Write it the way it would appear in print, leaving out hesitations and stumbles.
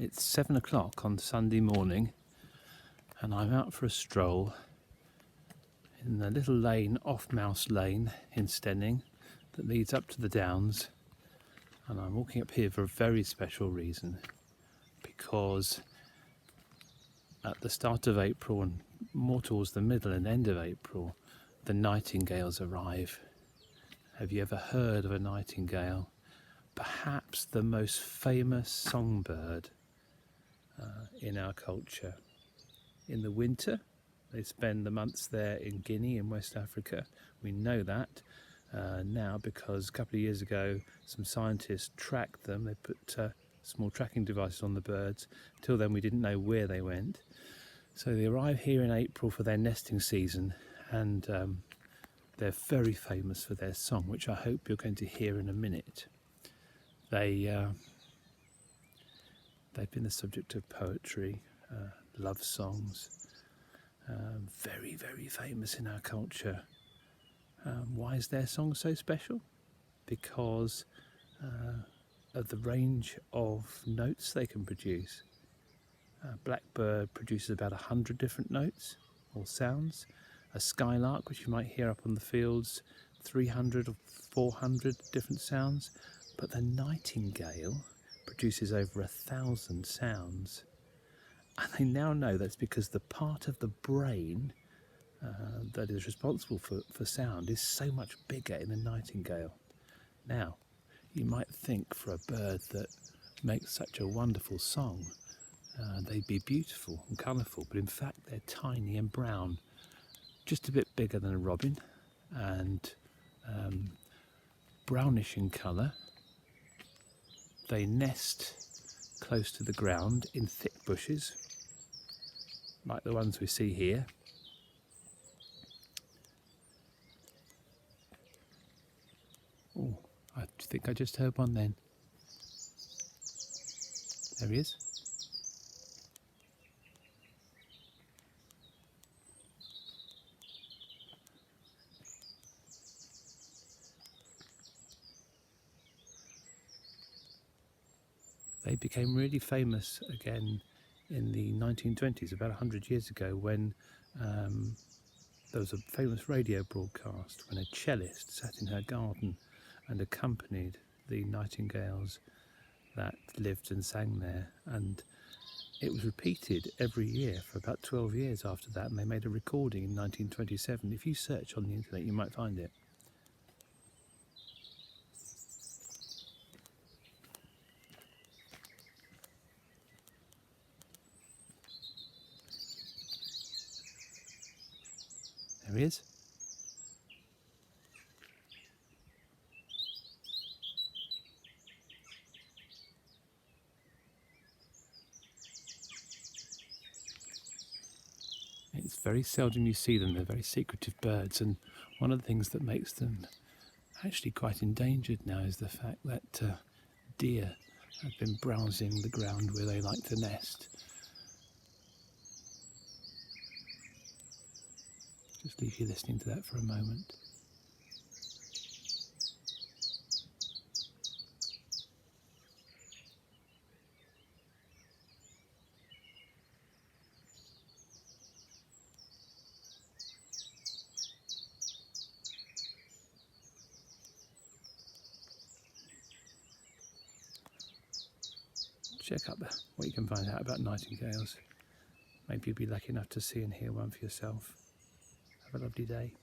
It's 7 o'clock on Sunday morning, and I'm out for a stroll in the little lane off Mouse Lane in Stenning that leads up to the Downs. And I'm walking up here for a very special reason, because at the start of April and more towards the middle and end of April, the nightingales arrive. Have you ever heard of a nightingale? Perhaps the most famous songbird in our culture. In the winter, they spend the months there in Guinea in West Africa. We know that now because a couple of years ago some scientists tracked them. They put small tracking devices on the birds. Till then we didn't know where they went. So they arrive here in April for their nesting season, and they're very famous for their song, which I hope you're going to hear in a minute. They've been the subject of poetry, love songs, very, very famous in our culture. Why is their song so special? Because of the range of notes they can produce. Blackbird produces about 100 different notes or sounds. A skylark, which you might hear up on the fields, 300 or 400 different sounds. But the nightingale produces over 1,000 sounds. And they now know that's because the part of the brain that is responsible for sound is so much bigger in the nightingale. Now, you might think for a bird that makes such a wonderful song, they'd be beautiful and colourful, but in fact they're tiny and brown, just a bit bigger than a robin, and brownish in colour. They nest close to the ground in thick bushes, like the ones we see here. Oh, I think I just heard one then. There he is. They became really famous again in the 1920s, about 100 years ago, when there was a famous radio broadcast when a cellist sat in her garden and accompanied the nightingales that lived and sang there. And it was repeated every year for about 12 years after that, and they made a recording in 1927. If you search on the internet, you might find it. There he is. It's very seldom you see them. They're very secretive birds, and one of the things that makes them actually quite endangered now is the fact that deer have been browsing the ground where they like to nest. Just leave you listening to that for a moment. Check up what you can find out about nightingales. Maybe you'll be lucky enough to see and hear one for yourself. Have a lovely day.